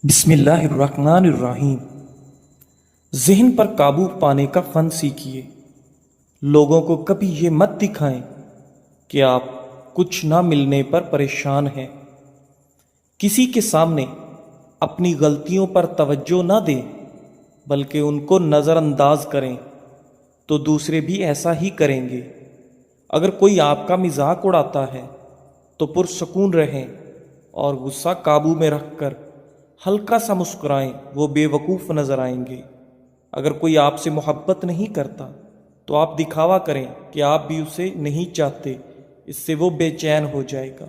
بسم اللہ الرحمن الرحیم۔ ذہن پر قابو پانے کا فن سیکھیے۔ لوگوں کو کبھی یہ مت دکھائیں کہ آپ کچھ نہ ملنے پر پریشان ہیں۔ کسی کے سامنے اپنی غلطیوں پر توجہ نہ دیں بلکہ ان کو نظر انداز کریں تو دوسرے بھی ایسا ہی کریں گے۔ اگر کوئی آپ کا مذاق اڑاتا ہے تو پرسکون رہیں اور غصہ قابو میں رکھ کر ہلکا سا مسکرائیں، وہ بے وقوف نظر آئیں گے۔ اگر کوئی آپ سے محبت نہیں کرتا تو آپ دکھاوا کریں کہ آپ بھی اسے نہیں چاہتے، اس سے وہ بے چین ہو جائے گا۔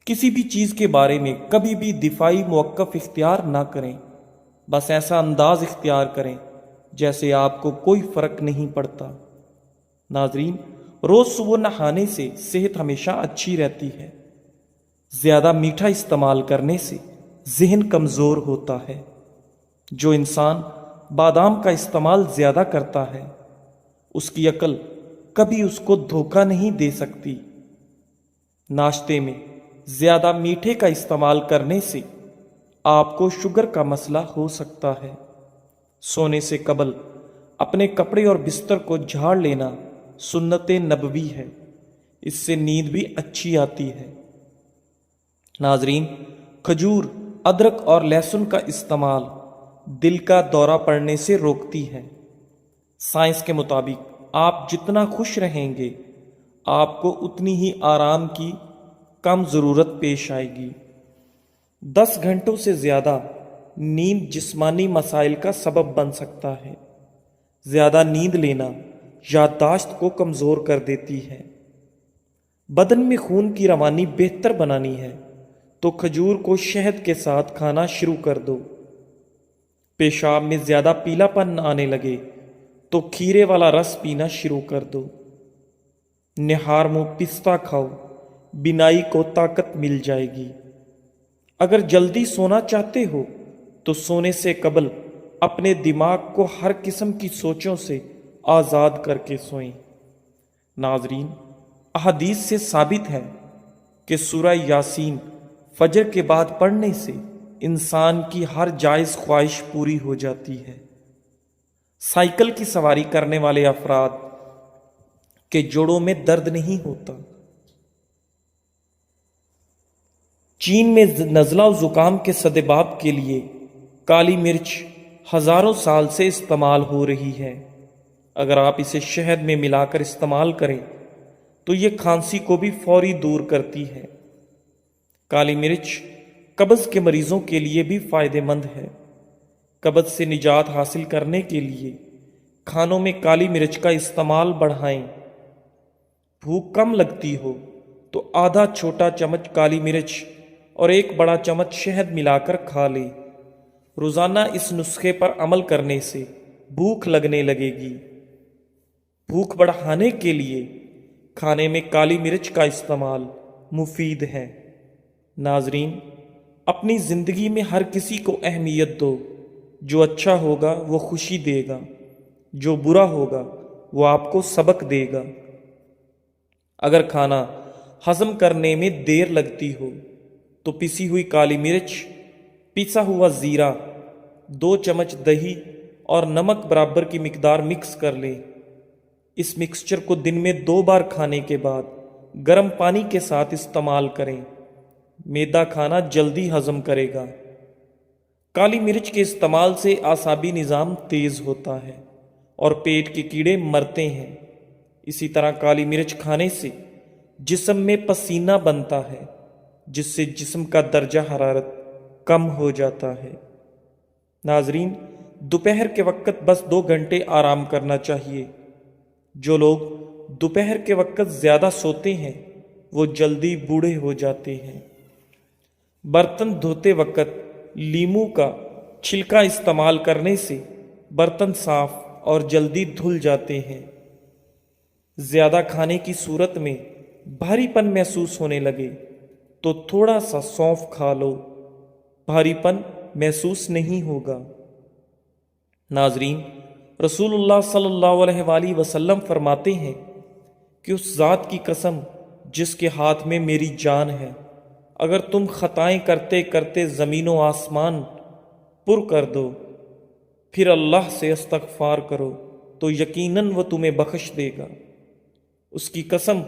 کسی بھی چیز کے بارے میں کبھی بھی دفاعی موقف اختیار نہ کریں، بس ایسا انداز اختیار کریں جیسے آپ کو کوئی فرق نہیں پڑتا۔ ناظرین، روز صبح نہانے سے صحت ہمیشہ اچھی رہتی ہے۔ زیادہ میٹھا استعمال کرنے سے ذہن کمزور ہوتا ہے۔ جو انسان بادام کا استعمال زیادہ کرتا ہے اس کی عقل کبھی اس کو دھوکہ نہیں دے سکتی۔ ناشتے میں زیادہ میٹھے کا استعمال کرنے سے آپ کو شوگر کا مسئلہ ہو سکتا ہے۔ سونے سے قبل اپنے کپڑے اور بستر کو جھاڑ لینا سنت نبوی ہے، اس سے نیند بھی اچھی آتی ہے۔ ناظرین، کھجور، ادرک اور لہسن کا استعمال دل کا دورہ پڑنے سے روکتی ہے۔ سائنس کے مطابق آپ جتنا خوش رہیں گے آپ کو اتنی ہی آرام کی کم ضرورت پیش آئے گی۔ 10 گھنٹوں سے زیادہ نیند جسمانی مسائل کا سبب بن سکتا ہے۔ زیادہ نیند لینا یادداشت کو کمزور کر دیتی ہے۔ بدن میں خون کی روانی بہتر بنانی ہے تو کھجور کو شہد کے ساتھ کھانا شروع کر دو۔ پیشاب میں زیادہ پیلا پن آنے لگے تو کھیرے والا رس پینا شروع کر دو۔ نہار منہ پستہ کھاؤ، بینائی کو طاقت مل جائے گی۔ اگر جلدی سونا چاہتے ہو تو سونے سے قبل اپنے دماغ کو ہر قسم کی سوچوں سے آزاد کر کے سوئیں۔ ناظرین، احادیث سے ثابت ہے کہ سورہ یاسین فجر کے بعد پڑھنے سے انسان کی ہر جائز خواہش پوری ہو جاتی ہے۔ سائیکل کی سواری کرنے والے افراد کے جوڑوں میں درد نہیں ہوتا۔ چین میں نزلہ و زکام کے سدباب کے لیے کالی مرچ ہزاروں سال سے استعمال ہو رہی ہے۔ اگر آپ اسے شہد میں ملا کر استعمال کریں تو یہ کھانسی کو بھی فوری دور کرتی ہے۔ کالی مرچ قبض کے مریضوں کے لیے بھی فائدہ مند ہے۔ قبض سے نجات حاصل کرنے کے لیے کھانوں میں کالی مرچ کا استعمال بڑھائیں۔ بھوک کم لگتی ہو تو آدھا چھوٹا چمچ کالی مرچ اور 1 بڑا چمچ شہد ملا کر کھا لیں۔ روزانہ اس نسخے پر عمل کرنے سے بھوک لگنے لگے گی۔ بھوک بڑھانے کے لیے کھانے میں کالی مرچ کا استعمال مفید ہے۔ ناظرین، اپنی زندگی میں ہر کسی کو اہمیت دو۔ جو اچھا ہوگا وہ خوشی دے گا، جو برا ہوگا وہ آپ کو سبق دے گا۔ اگر کھانا ہضم کرنے میں دیر لگتی ہو تو پسی ہوئی کالی مرچ، پسا ہوا زیرہ، 2 چمچ دہی اور نمک برابر کی مقدار مکس کر لیں۔ اس مکسچر کو دن میں 2 بار کھانے کے بعد گرم پانی کے ساتھ استعمال کریں۔ میدا کھانا جلدی ہضم کرے گا۔ کالی مرچ کے استعمال سے اعصابی نظام تیز ہوتا ہے اور پیٹ کے کیڑے مرتے ہیں۔ اسی طرح کالی مرچ کھانے سے جسم میں پسینہ بنتا ہے جس سے جسم کا درجہ حرارت کم ہو جاتا ہے۔ ناظرین، دوپہر کے وقت بس 2 گھنٹے آرام کرنا چاہیے۔ جو لوگ دوپہر کے وقت زیادہ سوتے ہیں وہ جلدی بوڑھے ہو جاتے ہیں۔ برتن دھوتے وقت لیموں کا چھلکا استعمال کرنے سے برتن صاف اور جلدی دھل جاتے ہیں۔ زیادہ کھانے کی صورت میں بھاری پن محسوس ہونے لگے تو تھوڑا سا سونف کھا لو، بھاری پن محسوس نہیں ہوگا۔ ناظرین، رسول اللہ صلی اللہ علیہ وآلہ وسلم فرماتے ہیں کہ اس ذات کی قسم جس کے ہاتھ میں میری جان ہے، اگر تم خطائیں کرتے کرتے زمین و آسمان پر کر دو، پھر اللہ سے استغفار کرو تو یقیناً وہ تمہیں بخش دے گا۔ اس کی قسم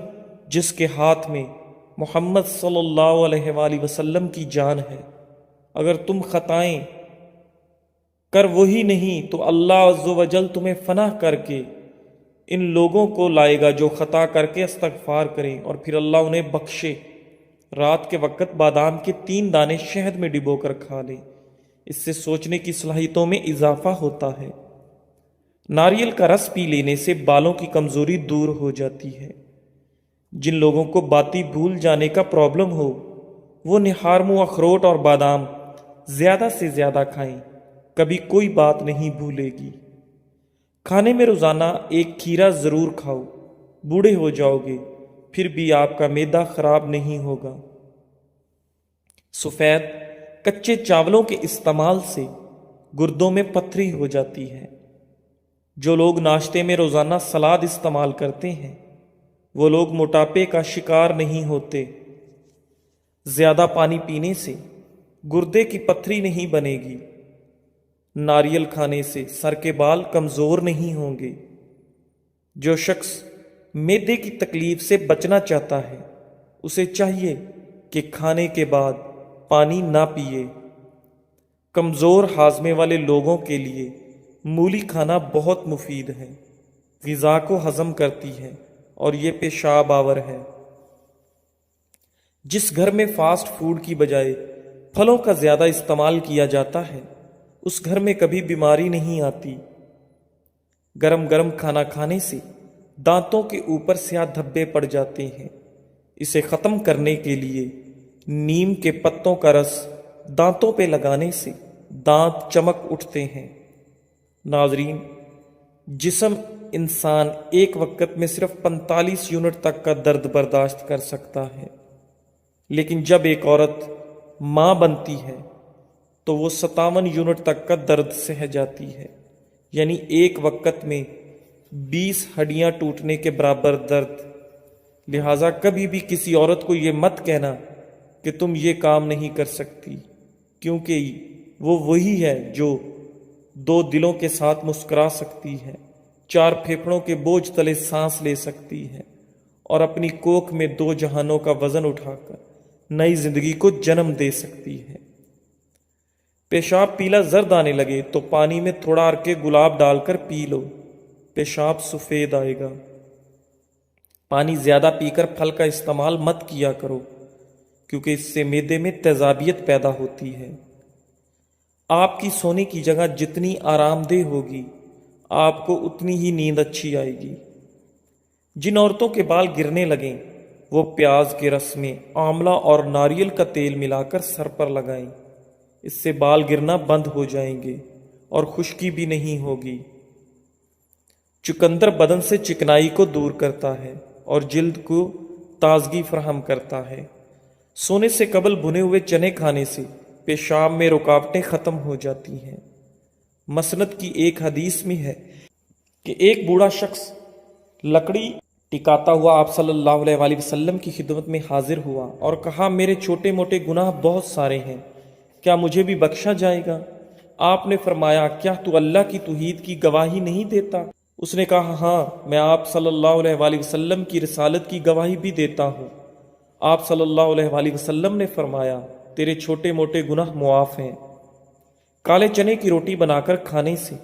جس کے ہاتھ میں محمد صلی اللہ علیہ وآلہ وسلم کی جان ہے، اگر تم خطائیں کر وہی نہیں تو اللہ عز و جل تمہیں فنا کر کے ان لوگوں کو لائے گا جو خطا کر کے استغفار کریں اور پھر اللہ انہیں بخشے۔ رات کے وقت بادام کے 3 دانے شہد میں ڈبو کر کھا لیں، اس سے سوچنے کی صلاحیتوں میں اضافہ ہوتا ہے۔ ناریل کا رس پی لینے سے بالوں کی کمزوری دور ہو جاتی ہے۔ جن لوگوں کو باتی بھول جانے کا پرابلم ہو وہ نہار منہ اخروٹ اور بادام زیادہ سے زیادہ کھائیں، کبھی کوئی بات نہیں بھولے گی۔ کھانے میں روزانہ 1 کھیرا ضرور کھاؤ، بوڑھے ہو جاؤ گے پھر بھی آپ کا معدہ خراب نہیں ہوگا۔ سفید کچے چاولوں کے استعمال سے گردوں میں پتھری ہو جاتی ہے۔ جو لوگ ناشتے میں روزانہ سلاد استعمال کرتے ہیں وہ لوگ موٹاپے کا شکار نہیں ہوتے۔ زیادہ پانی پینے سے گردے کی پتھری نہیں بنے گی۔ ناریل کھانے سے سر کے بال کمزور نہیں ہوں گے۔ جو شخص معدے کی تکلیف سے بچنا چاہتا ہے اسے چاہیے کہ کھانے کے بعد پانی نہ پیے۔ کمزور ہاضمے والے لوگوں کے لیے مولی کھانا بہت مفید ہے، غذا کو ہضم کرتی ہے اور یہ پیشاب آور ہے۔ جس گھر میں فاسٹ فوڈ کی بجائے پھلوں کا زیادہ استعمال کیا جاتا ہے اس گھر میں کبھی بیماری نہیں آتی۔ گرم گرم کھانا کھانے سے دانتوں کے اوپر سیاہ دھبے پڑ جاتے ہیں، اسے ختم کرنے کے لیے نیم کے پتوں کا رس دانتوں پہ لگانے سے دانت چمک اٹھتے ہیں۔ ناظرین، جسم انسان ایک وقت میں صرف 45 یونٹ تک کا درد برداشت کر سکتا ہے، لیکن جب ایک عورت ماں بنتی ہے تو وہ 57 یونٹ تک کا درد سہ جاتی ہے، یعنی ایک وقت میں 20 ہڈیاں ٹوٹنے کے برابر درد۔ لہٰذا کبھی بھی کسی عورت کو یہ مت کہنا کہ تم یہ کام نہیں کر سکتی، کیونکہ وہ وہی ہے جو 2 دلوں کے ساتھ مسکرا سکتی ہے، 4 پھیپھڑوں کے بوجھ تلے سانس لے سکتی ہے اور اپنی کوکھ میں 2 جہانوں کا وزن اٹھا کر نئی زندگی کو جنم دے سکتی ہے۔ پیشاب پیلا زرد آنے لگے تو پانی میں تھوڑا عرق گلاب ڈال کر پی لو، پیشاب سفید آئے گا۔ پانی زیادہ پی کر پھل کا استعمال مت کیا کرو، کیونکہ اس سے معدے میں تیزابیت پیدا ہوتی ہے۔ آپ کی سونے کی جگہ جتنی آرام دہ ہوگی آپ کو اتنی ہی نیند اچھی آئے گی۔ جن عورتوں کے بال گرنے لگیں وہ پیاز کے رس میں آملہ اور ناریل کا تیل ملا کر سر پر لگائیں، اس سے بال گرنا بند ہو جائیں گے اور خشکی بھی نہیں ہوگی۔ چقندر بدن سے چکنائی کو دور کرتا ہے اور جلد کو تازگی فراہم کرتا ہے۔ سونے سے قبل بھنے ہوئے چنے کھانے سے پیشاب میں رکاوٹیں ختم ہو جاتی ہیں۔ مسند کی ایک حدیث میں ہے کہ ایک بوڑھا شخص لکڑی ٹکاتا ہوا آپ صلی اللہ علیہ وآلہ وسلم کی خدمت میں حاضر ہوا اور کہا، میرے چھوٹے موٹے گناہ بہت سارے ہیں، کیا مجھے بھی بخشا جائے گا؟ آپ نے فرمایا، کیا تو اللہ کی توحید کی گواہی نہیں دیتا؟ اس نے کہا، ہاں، میں آپ صلی اللہ علیہ وآلہ وسلم کی رسالت کی گواہی بھی دیتا ہوں۔ آپ صلی اللہ علیہ وآلہ وسلم نے فرمایا، تیرے چھوٹے موٹے گناہ معاف ہیں۔ کالے چنے کی روٹی بنا کر کھانے سے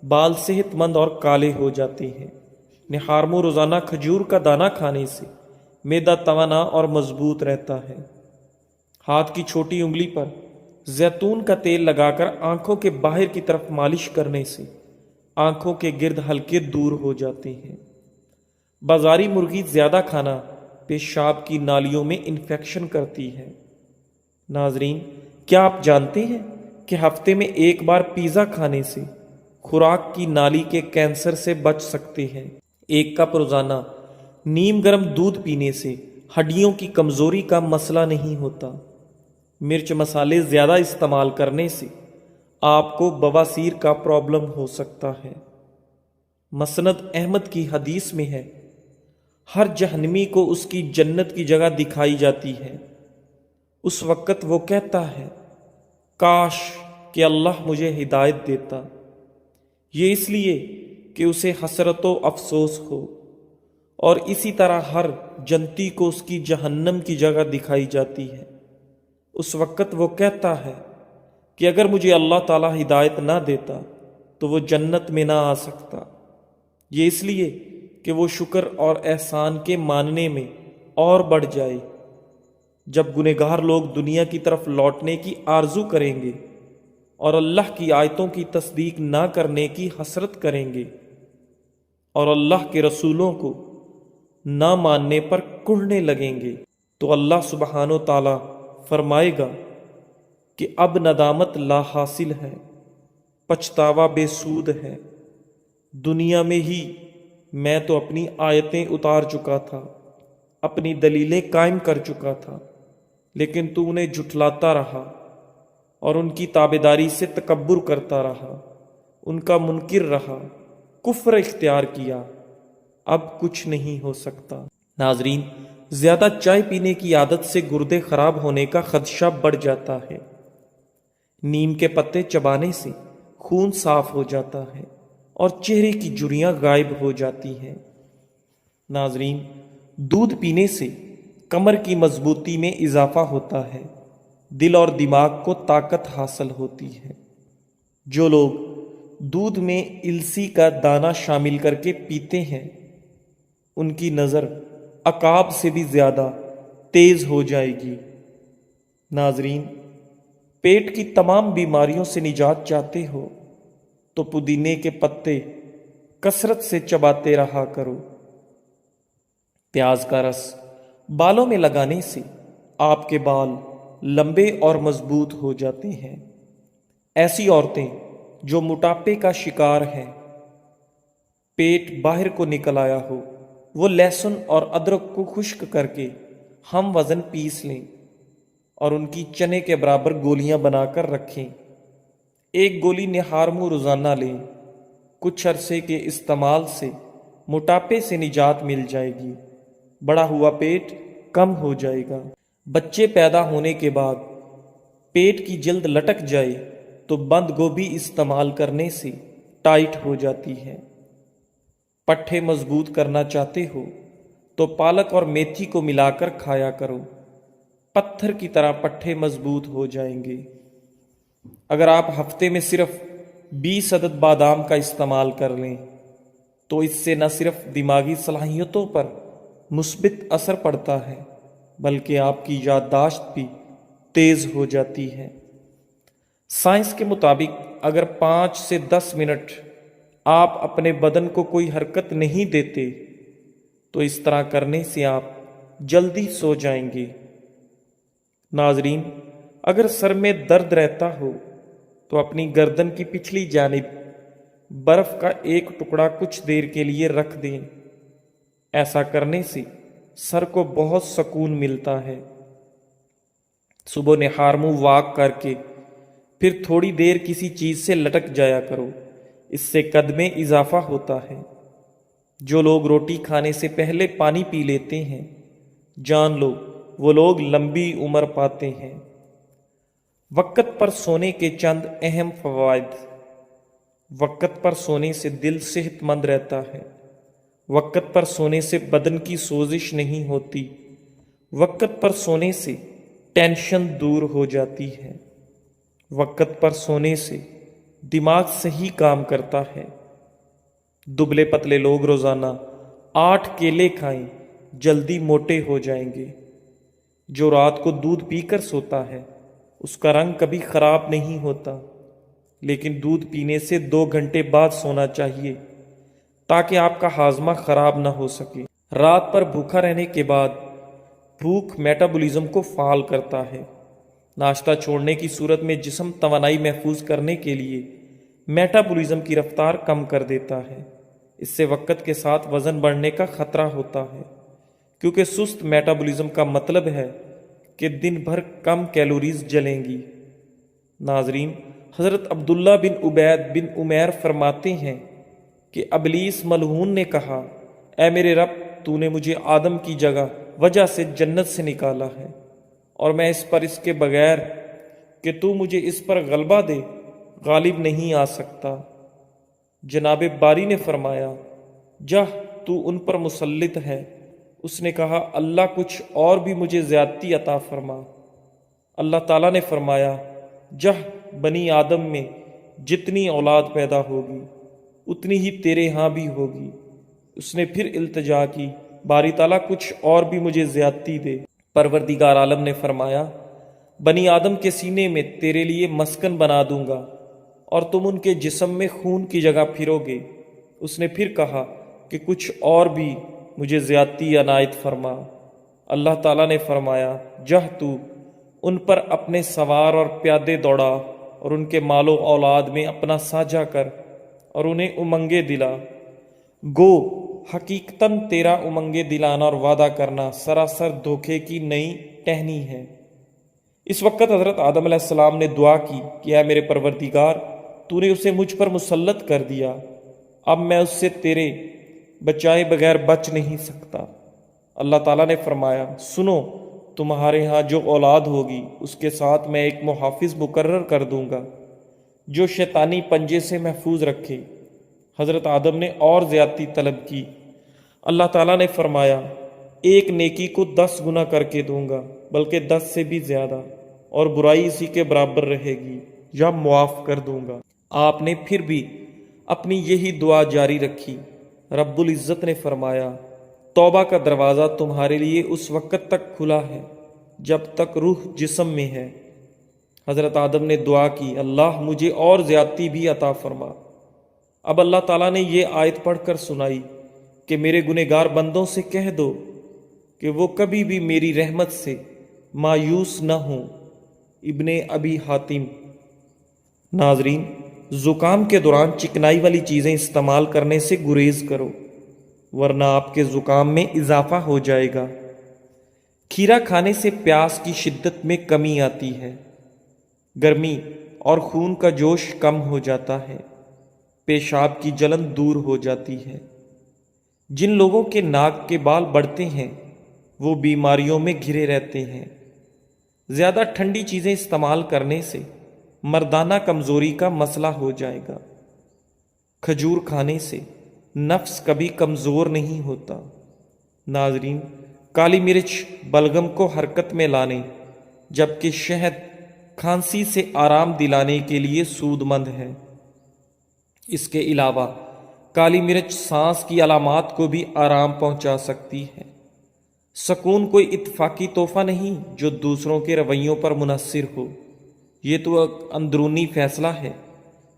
بال صحت مند اور کالے ہو جاتے ہیں۔ نہارمو روزانہ کھجور کا دانہ کھانے سے معدہ توانا اور مضبوط رہتا ہے۔ ہاتھ کی چھوٹی انگلی پر زیتون کا تیل لگا کر آنکھوں کے باہر کی طرف مالش کرنے سے آنکھوں کے گرد ہلکے دور ہو جاتے ہیں۔ بازاری مرغی زیادہ کھانا پیشاب کی نالیوں میں انفیکشن کرتی ہے۔ ناظرین، کیا آپ جانتے ہیں کہ ہفتے میں 1 بار پیزا کھانے سے خوراک کی نالی کے کینسر سے بچ سکتے ہیں؟ 1 کپ روزانہ نیم گرم دودھ پینے سے ہڈیوں کی کمزوری کا مسئلہ نہیں ہوتا۔ مرچ مسالے زیادہ استعمال کرنے سے آپ کو بواسیر کا پرابلم ہو سکتا ہے۔ مسند احمد کی حدیث میں ہے، ہر جہنمی کو اس کی جنت کی جگہ دکھائی جاتی ہے۔ اس وقت وہ کہتا ہے کاش کہ اللہ مجھے ہدایت دیتا، یہ اس لیے کہ اسے حسرت و افسوس ہو، اور اسی طرح ہر جنتی کو اس کی جہنم کی جگہ دکھائی جاتی ہے۔ اس وقت وہ کہتا ہے کہ اگر مجھے اللہ تعالیٰ ہدایت نہ دیتا تو وہ جنت میں نہ آ سکتا، یہ اس لیے کہ وہ شکر اور احسان کے ماننے میں اور بڑھ جائے۔ جب گنہگار لوگ دنیا کی طرف لوٹنے کی آرزو کریں گے اور اللہ کی آیتوں کی تصدیق نہ کرنے کی حسرت کریں گے اور اللہ کے رسولوں کو نہ ماننے پر کڑھنے لگیں گے، تو اللہ سبحانہ و تعالیٰ فرمائے گا کہ اب ندامت لا حاصل ہے، پچھتاوا بے سود ہے۔ دنیا میں ہی میں تو اپنی آیتیں اتار چکا تھا، اپنی دلیلیں قائم کر چکا تھا، لیکن تو انہیں جھٹلاتا رہا اور ان کی تابعداری سے تکبر کرتا رہا، ان کا منکر رہا، کفر اختیار کیا، اب کچھ نہیں ہو سکتا۔ ناظرین، زیادہ چائے پینے کی عادت سے گردے خراب ہونے کا خدشہ بڑھ جاتا ہے۔ نیم کے پتے چبانے سے خون صاف ہو جاتا ہے اور چہرے کی جھریاں غائب ہو جاتی ہیں۔ ناظرین، دودھ پینے سے کمر کی مضبوطی میں اضافہ ہوتا ہے، دل اور دماغ کو طاقت حاصل ہوتی ہے۔ جو لوگ دودھ میں السی کا دانہ شامل کر کے پیتے ہیں ان کی نظر عقاب سے بھی زیادہ تیز ہو جائے گی۔ ناظرین، پیٹ کی تمام بیماریوں سے نجات چاہتے ہو تو پودینے کے پتے کثرت سے چباتے رہا کرو۔ پیاز کا رس بالوں میں لگانے سے آپ کے بال لمبے اور مضبوط ہو جاتے ہیں۔ ایسی عورتیں جو موٹاپے کا شکار ہیں، پیٹ باہر کو نکل آیا ہو، وہ لہسن اور ادرک کو خشک کر کے ہم وزن پیس لیں اور ان کی چنے کے برابر گولیاں بنا کر رکھیں۔ ایک گولی نہار منہ روزانہ لیں، کچھ عرصے کے استعمال سے موٹاپے سے نجات مل جائے گی، بڑا ہوا پیٹ کم ہو جائے گا۔ بچے پیدا ہونے کے بعد پیٹ کی جلد لٹک جائے تو بند گوبھی استعمال کرنے سے ٹائٹ ہو جاتی ہے۔ پٹھے مضبوط کرنا چاہتے ہو تو پالک اور میتھی کو ملا کر کھایا کرو، پتھر کی طرح پٹھے مضبوط ہو جائیں گے۔ اگر آپ ہفتے میں صرف 20 عدد بادام کا استعمال کر لیں تو اس سے نہ صرف دماغی صلاحیتوں پر مثبت اثر پڑتا ہے بلکہ آپ کی یادداشت بھی تیز ہو جاتی ہے۔ سائنس کے مطابق اگر 5 سے 10 منٹ آپ اپنے بدن کو کوئی حرکت نہیں دیتے تو اس طرح کرنے سے آپ جلدی سو جائیں گے۔ ناظرین، اگر سر میں درد رہتا ہو تو اپنی گردن کی پچھلی جانب برف کا ایک ٹکڑا کچھ دیر کے لیے رکھ دیں، ایسا کرنے سے سر کو بہت سکون ملتا ہے۔ صبح نہار منہ واک کر کے پھر تھوڑی دیر کسی چیز سے لٹک جایا کرو، اس سے قد میں اضافہ ہوتا ہے۔ جو لوگ روٹی کھانے سے پہلے پانی پی لیتے ہیں، جان لو وہ لوگ لمبی عمر پاتے ہیں۔ وقت پر سونے کے چند اہم فوائد۔ وقت پر سونے سے دل صحت مند رہتا ہے۔ وقت پر سونے سے بدن کی سوزش نہیں ہوتی۔ وقت پر سونے سے ٹینشن دور ہو جاتی ہے۔ وقت پر سونے سے دماغ صحیح کام کرتا ہے۔ دبلے پتلے لوگ روزانہ 8 کیلے کھائیں، جلدی موٹے ہو جائیں گے۔ جو رات کو دودھ پی کر سوتا ہے اس کا رنگ کبھی خراب نہیں ہوتا، لیکن دودھ پینے سے 2 گھنٹے بعد سونا چاہیے تاکہ آپ کا ہاضمہ خراب نہ ہو سکے۔ رات پر بھوکا رہنے کے بعد بھوک میٹابولزم کو فعال کرتا ہے۔ ناشتہ چھوڑنے کی صورت میں جسم توانائی محفوظ کرنے کے لیے میٹابولزم کی رفتار کم کر دیتا ہے۔ اس سے وقت کے ساتھ وزن بڑھنے کا خطرہ ہوتا ہے، کیونکہ سست میٹابولزم کا مطلب ہے کہ دن بھر کم کیلوریز جلیں گی۔ ناظرین، حضرت عبداللہ بن عبید بن عمیر فرماتے ہیں کہ ابلیس ملعون نے کہا، اے میرے رب، تو نے مجھے آدم کی وجہ سے جنت سے نکالا ہے اور میں اس پر اس کے بغیر کہ تو مجھے اس پر غلبہ دے غالب نہیں آ سکتا۔ جناب باری نے فرمایا، جا تو ان پر مسلط ہے۔ اس نے کہا، اللہ کچھ اور بھی مجھے زیادتی عطا فرما۔ اللہ تعالیٰ نے فرمایا، جا بنی آدم میں جتنی اولاد پیدا ہوگی اتنی ہی تیرے ہاں بھی ہوگی۔ اس نے پھر التجا کی، باری تعالیٰ کچھ اور بھی مجھے زیادتی دے۔ پروردگار عالم نے فرمایا، بنی آدم کے سینے میں تیرے لیے مسکن بنا دوں گا اور تم ان کے جسم میں خون کی جگہ پھرو گے۔ اس نے پھر کہا کہ کچھ اور بھی مجھے زیادتی عنایت فرما۔ اللہ تعالیٰ نے فرمایا، جا تو ان پر اپنے سوار اور پیادے دوڑا اور ان کے مال و اولاد میں اپنا ساجھا کر اور انہیں امنگیں دلا۔ گو حقیقتاً تیرا امنگیں دلانا اور وعدہ کرنا سراسر دھوکے کی نئی ٹہنی ہے۔ اس وقت حضرت آدم علیہ السلام نے دعا کی کہ اے میرے پروردگار، تو نے اسے مجھ پر مسلط کر دیا، اب میں اس سے تیرے بچائے بغیر بچ نہیں سکتا۔ اللہ تعالیٰ نے فرمایا، سنو، تمہارے ہاں جو اولاد ہوگی اس کے ساتھ میں ایک محافظ مقرر کر دوں گا جو شیطانی پنجے سے محفوظ رکھے۔ حضرت آدم نے اور زیادتی طلب کی۔ اللہ تعالیٰ نے فرمایا، ایک نیکی کو 10 گنا کر کے دوں گا، بلکہ 10 سے بھی زیادہ، اور برائی اسی کے برابر رہے گی یا معاف کر دوں گا۔ آپ نے پھر بھی اپنی یہی دعا جاری رکھی۔ رب العزت نے فرمایا، توبہ کا دروازہ تمہارے لیے اس وقت تک کھلا ہے جب تک روح جسم میں ہے۔ حضرت آدم نے دعا کی، اللہ مجھے اور زیادتی بھی عطا فرما۔ اب اللہ تعالیٰ نے یہ آیت پڑھ کر سنائی کہ میرے گنہگار بندوں سے کہہ دو کہ وہ کبھی بھی میری رحمت سے مایوس نہ ہوں۔ ابن ابی حاتم۔ ناظرین، زکام کے دوران چکنائی والی چیزیں استعمال کرنے سے گریز کرو، ورنہ آپ کے زکام میں اضافہ ہو جائے گا۔ کھیرا کھانے سے پیاس کی شدت میں کمی آتی ہے، گرمی اور خون کا جوش کم ہو جاتا ہے، پیشاب کی جلن دور ہو جاتی ہے۔ جن لوگوں کے ناک کے بال بڑھتے ہیں وہ بیماریوں میں گھرے رہتے ہیں۔ زیادہ ٹھنڈی چیزیں استعمال کرنے سے مردانہ کمزوری کا مسئلہ ہو جائے گا۔ کھجور کھانے سے نفس کبھی کمزور نہیں ہوتا۔ ناظرین، کالی مرچ بلغم کو حرکت میں لانے جبکہ شہد کھانسی سے آرام دلانے کے لیے سود مند ہے۔ اس کے علاوہ کالی مرچ سانس کی علامات کو بھی آرام پہنچا سکتی ہے۔ سکون کوئی اتفاقی تحفہ نہیں جو دوسروں کے رویوں پر منحصر ہو، یہ تو ایک اندرونی فیصلہ ہے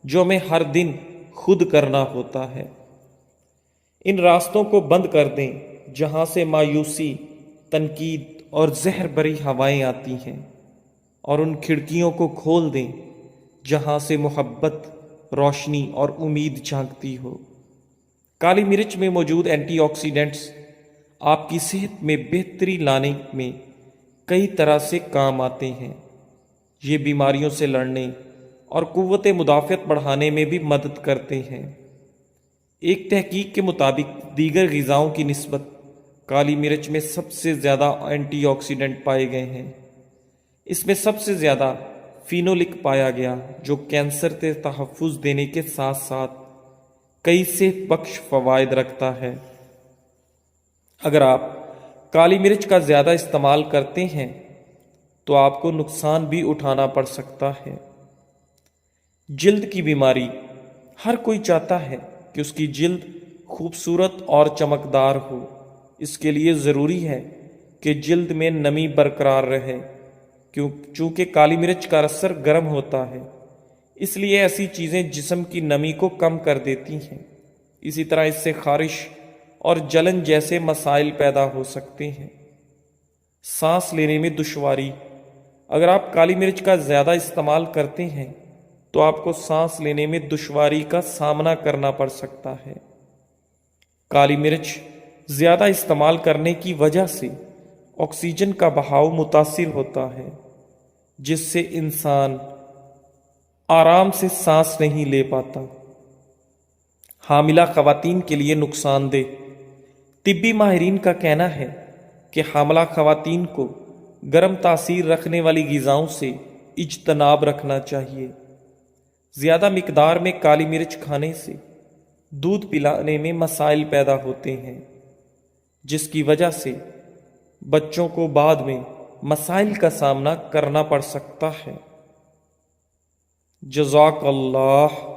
جو ہمیں ہر دن خود کرنا ہوتا ہے۔ ان راستوں کو بند کر دیں جہاں سے مایوسی، تنقید اور زہر بری ہوائیں آتی ہیں، اور ان کھڑکیوں کو کھول دیں جہاں سے محبت، روشنی اور امید جھانکتی ہو۔ کالی مرچ میں موجود اینٹی آکسیڈنٹس آپ کی صحت میں بہتری لانے میں کئی طرح سے کام آتے ہیں۔ یہ بیماریوں سے لڑنے اور قوت مدافعت بڑھانے میں بھی مدد کرتے ہیں۔ ایک تحقیق کے مطابق دیگر غذاؤں کی نسبت کالی مرچ میں سب سے زیادہ اینٹی آکسیڈنٹ پائے گئے ہیں۔ اس میں سب سے زیادہ فینولک پایا گیا جو کینسر سے تحفظ دینے کے ساتھ ساتھ کئی صحت بخش فوائد رکھتا ہے۔ اگر آپ کالی مرچ کا زیادہ استعمال کرتے ہیں تو آپ کو نقصان بھی اٹھانا پڑ سکتا ہے۔ جلد کی بیماری، ہر کوئی چاہتا ہے کہ اس کی جلد خوبصورت اور چمکدار ہو۔ اس کے لیے ضروری ہے کہ جلد میں نمی برقرار رہے، چونکہ کالی مرچ کا اثر گرم ہوتا ہے، اس لیے ایسی چیزیں جسم کی نمی کو کم کر دیتی ہیں۔ اسی طرح اس سے خارش اور جلن جیسے مسائل پیدا ہو سکتے ہیں۔ سانس لینے میں دشواری، اگر آپ کالی مرچ کا زیادہ استعمال کرتے ہیں تو آپ کو سانس لینے میں دشواری کا سامنا کرنا پڑ سکتا ہے۔ کالی مرچ زیادہ استعمال کرنے کی وجہ سے آکسیجن کا بہاؤ متاثر ہوتا ہے، جس سے انسان آرام سے سانس نہیں لے پاتا۔ حاملہ خواتین کے لیے نقصان دہ، طبی ماہرین کا کہنا ہے کہ حاملہ خواتین کو گرم تاثیر رکھنے والی غذاؤں سے اجتناب رکھنا چاہیے۔ زیادہ مقدار میں کالی مرچ کھانے سے دودھ پلانے میں مسائل پیدا ہوتے ہیں، جس کی وجہ سے بچوں کو بعد میں مسائل کا سامنا کرنا پڑ سکتا ہے۔ جزاک اللہ۔